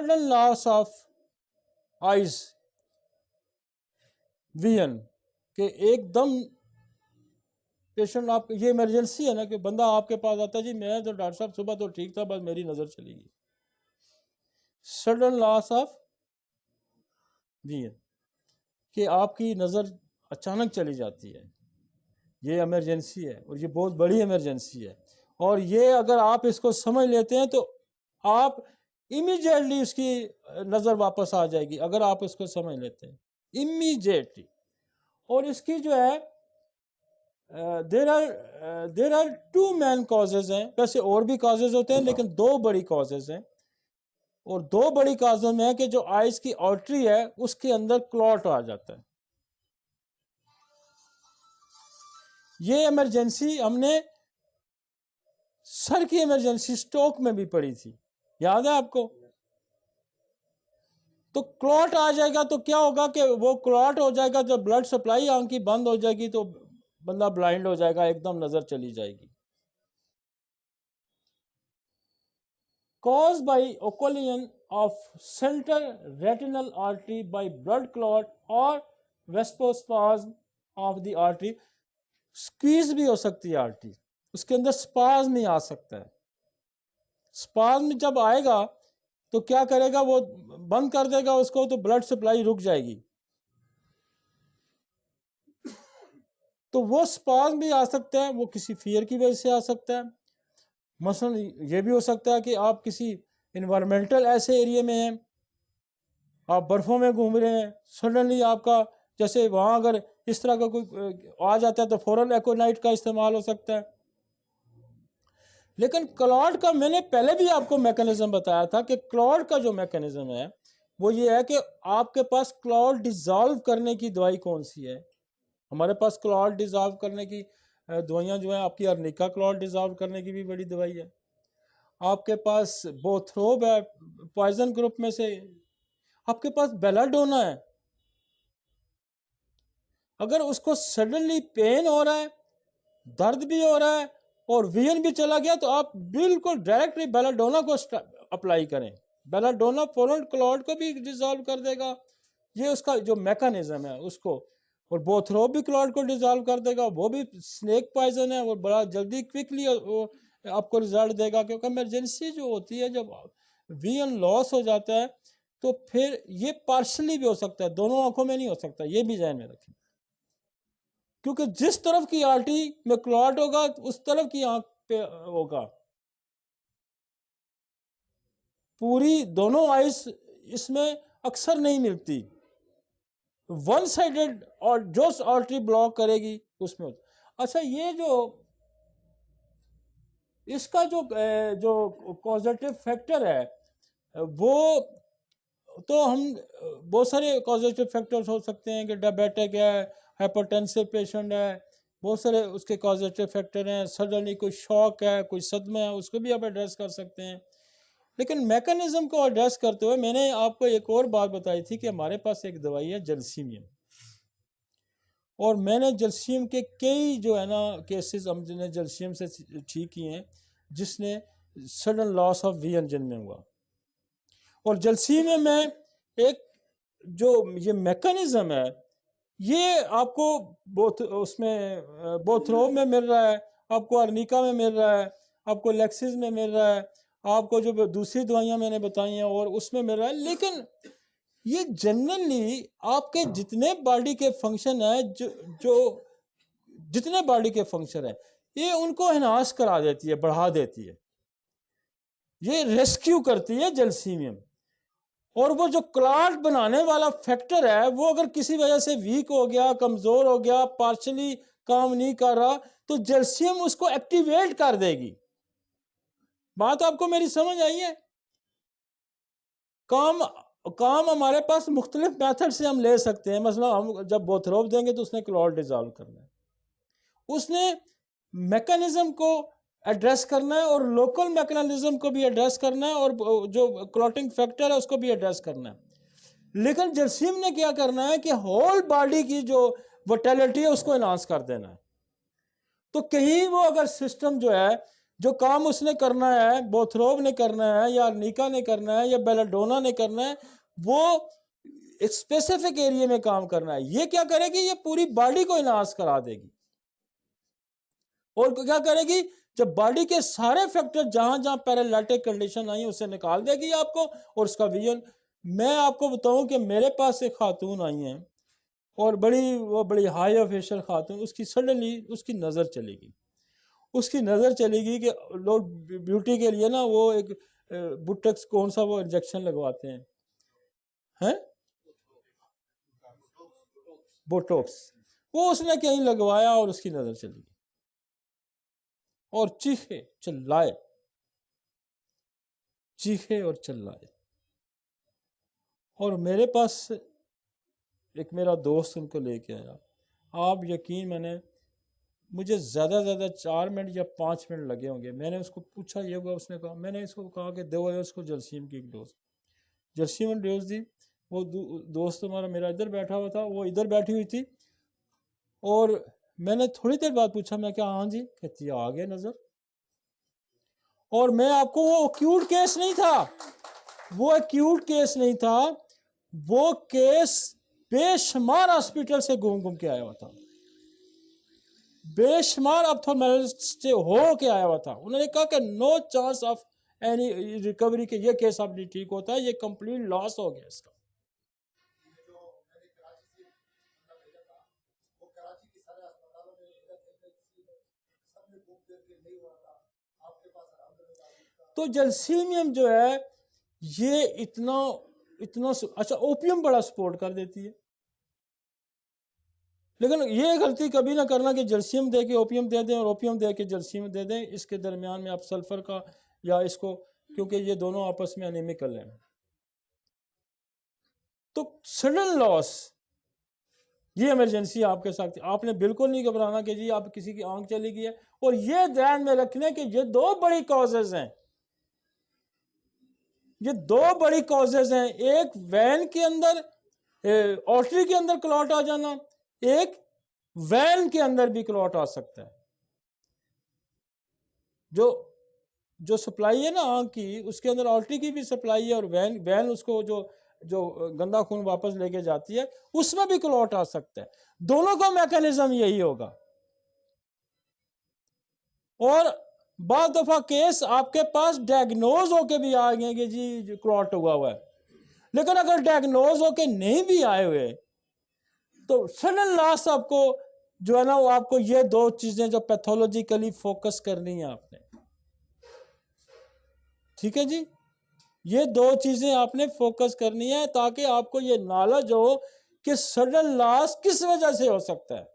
Sudden loss of eyes vision, के एकदम patient, आप ये इमरजेंसी है ना कि बंदा आपके पास आता है, जी मैं तो डॉक्टर साहब सुबह तो ठीक था, बस मेरी नज़र चली गई। सडन लॉस ऑफ विजन, कि आपकी नज़र अचानक चली जाती है, ये इमरजेंसी है और ये बहुत बड़ी इमरजेंसी है। और ये अगर आप इसको समझ लेते हैं तो आप इमीडिएटली उसकी नज़र वापस आ जाएगी, अगर आप इसको समझ लेते हैं इमीडिएटली। और इसकी जो है there are two main causes हैं, वैसे और भी कॉजेज होते हैं लेकिन दो बड़ी कॉजेज हैं। और दो बड़ी कॉजेज में है कि जो आइज की आर्टरी है उसके अंदर क्लॉट आ जाता है। ये इमरजेंसी हमने सर की इमरजेंसी स्ट्रोक में भी पड़ी थी, याद है आपको? तो क्लॉट आ जाएगा तो क्या होगा कि वो क्लॉट हो जाएगा, जब ब्लड सप्लाई आंख की बंद हो जाएगी तो बंदा ब्लाइंड हो जाएगा, एकदम नजर चली जाएगी। caused by occlusion of central retinal artery by blood clot or vasospasm of the artery। Squeeze भी हो सकती है आर्टरी, उसके अंदर स्पाज्म ही आ सकता है। स्पाज्म जब आएगा तो क्या करेगा, वो बंद कर देगा उसको, तो ब्लड सप्लाई रुक जाएगी। तो वो स्पाज्म भी आ सकता है, वो किसी फियर की वजह से आ सकता है। मसलन ये भी हो सकता है कि आप किसी इन्वायरमेंटल ऐसे एरिया में हैं, आप बर्फ़ों में घूम रहे हैं, सडनली आपका जैसे वहाँ अगर इस तरह का कोई आ जाता है तो फ़ौरन एकोनाइट का इस्तेमाल हो सकता है। लेकिन क्लॉट का मैंने पहले भी आपको मैकेनिज्म बताया था कि क्लॉट का जो मैकेनिज्म है वो ये है कि आपके पास क्लॉट डिज़ोल्व करने की दवाई कौन सी है। हमारे पास क्लॉट डिज़ोल्व करने की दवाइयाँ जो हैं, आपकी अर्निका क्लॉट डिज़ोल्व करने की भी बड़ी दवाई है। आपके पास बोथ्रोब है पॉइजन ग्रुप में से, आपके पास बेलाडोना है। अगर उसको सडनली पेन हो रहा है, दर्द भी हो रहा है और विजन भी चला गया, तो आप बिल्कुल डायरेक्टली बेलाडोना को अप्लाई करें। बेलाडोना फौरन क्लॉट को भी डिजॉल्व कर देगा, ये उसका जो मैकेनिज्म है उसको। और बोथ्रोब भी क्लॉट को डिजॉल्व कर देगा, वो भी स्नेक पॉइजन है, वो बड़ा जल्दी क्विकली आपको रिजल्ट देगा। क्योंकि इमरजेंसी जो होती है, जब विजन लॉस हो जाता है तो फिर ये पार्शली भी हो सकता है, दोनों आंखों में नहीं हो सकता, ये भी ध्यान में रखें। क्योंकि जिस तरफ की आर्टरी में क्लॉट होगा उस तरफ की आंख पे होगा। पूरी दोनों आइज इसमें अक्सर नहीं मिलती, वन साइडेड, और जो आर्टरी ब्लॉक करेगी उसमें। अच्छा, ये जो इसका जो कॉजेटिव फैक्टर है, वो तो हम बहुत सारे कॉजेटिव फैक्टर्स हो सकते हैं कि डायबिटिक है, हाइपरटेंसिव पेशेंट है, बहुत सारे उसके कॉजेटिव फैक्टर हैं। सडनली कोई शॉक है, कोई सदमा है, उसको भी आप एड्रेस कर सकते हैं। लेकिन मैकेनिज्म को एड्रेस करते हुए मैंने आपको एक और बात बताई थी कि हमारे पास एक दवाई है जलसीमियम, और मैंने जलसीम के कई जो है ना केसेस हमने जलसीम से ठीक किए हैं, जिसने सडन लॉस ऑफ विजन जिनमें हुआ। और जलसीमियम में एक जो ये मैकेनिज्म है, ये आपको बोथ्रोब में मिल रहा है, आपको अर्निका में मिल रहा है, आपको लेक्सिस में मिल रहा है, आपको जो दूसरी दवाइयाँ मैंने बताई हैं और उसमें मिल रहा है। लेकिन ये जनरली आपके जितने बॉडी के फंक्शन है, जो जितने बॉडी के फंक्शन है, ये उनको एनहांस करा देती है, बढ़ा देती है, ये रेस्क्यू करती है जलसीमियम। और वो जो क्लॉट बनाने वाला फैक्टर है, वो अगर किसी वजह से वीक हो गया, कमजोर हो गया, पार्शली काम नहीं कर रहा, तो जलसीयम उसको एक्टिवेट कर देगी। बात आपको मेरी समझ आई है? काम हमारे पास मुख्तलिफ मेथड से हम ले सकते हैं। मतलब हम जब बोथ्रोब देंगे तो उसने क्लॉट डिजॉल्व करना है, उसने मैकेनिज्म को एड्रेस करना है, और लोकल मैकेनिज्म को भी एड्रेस करना है, और जो क्लॉटिंग फैक्टर है उसको भी एड्रेस करना है। लेकिन जलसीम ने क्या करना है कि होल बॉडी की जो वोटेलिटी है उसको एनहांस कर देना है। तो कहीं वो अगर सिस्टम जो है जो काम उसने करना है, बोथरोव ने करना है या निका ने करना है या बेलाडोना ने करना है, वो एक स्पेसिफिक एरिया में काम करना है। ये क्या करेगी, ये पूरी बॉडी को इनहांस करा देगी। और क्या करेगी, जब बॉडी के सारे फैक्टर जहां जहां पैरालिटिक कंडीशन आई उसे निकाल देगी आपको, और उसका विजन। मैं आपको बताऊं कि मेरे पास एक खातून आई हैं और बड़ी हाई ऑफिशियल खातून, उसकी सडनली उसकी नज़र चलेगी। उसकी नज़र चलेगी कि लोग ब्यूटी के लिए ना वो एक बुटेक्स कौन सा वो इंजेक्शन लगवाते हैं बोटॉक्स, वो उसने कहीं लगवाया और उसकी नज़र चली गई और चीखे और चिल्लाए। और मेरे पास एक मेरा दोस्त उनको लेके आया। आप यकीन मैंने मुझे ज़्यादा 4 मिनट या 5 मिनट लगे होंगे। मैंने उसको पूछा ये हुआ, उसने कहा, मैंने इसको कहा कि दो उसको जर्सीम की एक डोज, जर्सीम डोज दी। वो दोस्त हमारा मेरा इधर बैठा हुआ था, वो इधर बैठी हुई थी। और मैंने थोड़ी देर बाद पूछा, मैं क्या, हाँ जी, कहती आ गया नज़र। और मैं आपको, वो एक्यूट केस नहीं था, वो केस बेशुमार हॉस्पिटल से घूम के आया हुआ था, बेशुमार ऑप्थेल्मोलॉजिस्ट से हो के आया हुआ था। उन्होंने कहा कि no chance of any recovery के, ये केस अब नहीं ठीक होता है, ये कंप्लीट लॉस हो गया इसका। तो जलसीमियम जो है ये इतना अच्छा, ओपियम बड़ा सपोर्ट कर देती है। लेकिन ये गलती कभी ना करना कि जर्सीम दे के ओपियम दे दें और ओपियम दे के जर्सीम दे दें। इसके दरमियान में आप सल्फर का या इसको, क्योंकि ये दोनों आपस में एनेमिकल हैं। तो सडन लॉस, ये इमरजेंसी आपके साथ, आपने बिल्कुल नहीं घबराना कि जी आप किसी की आंख चली गई है। और ये ध्यान में रखने कि ये दो बड़ी कॉजेज हैं, एक वैन के अंदर, आर्टरी के अंदर क्लॉट आ जाना, एक वैन के अंदर भी क्लॉट आ सकता है। जो सप्लाई है ना आंख की, उसके अंदर आर्टरी की भी सप्लाई है, और वैन उसको जो गंदा खून वापस लेके जाती है, उसमें भी क्लॉट आ सकता है। दोनों का मैकेनिज्म यही होगा। और बाद दफा केस आपके पास डायग्नोज होके भी आ गए कि जी क्लॉट हुआ है, लेकिन अगर डायग्नोज होके नहीं भी आए हुए तो सडन लॉस आपको जो है ना, वो आपको ये दो चीजें जो पैथोलॉजिकली फोकस करनी है आपने, ठीक है जी, ये दो चीजें आपने फोकस करनी है ताकि आपको ये नॉलेज हो कि सडन लॉस किस वजह से हो सकता है।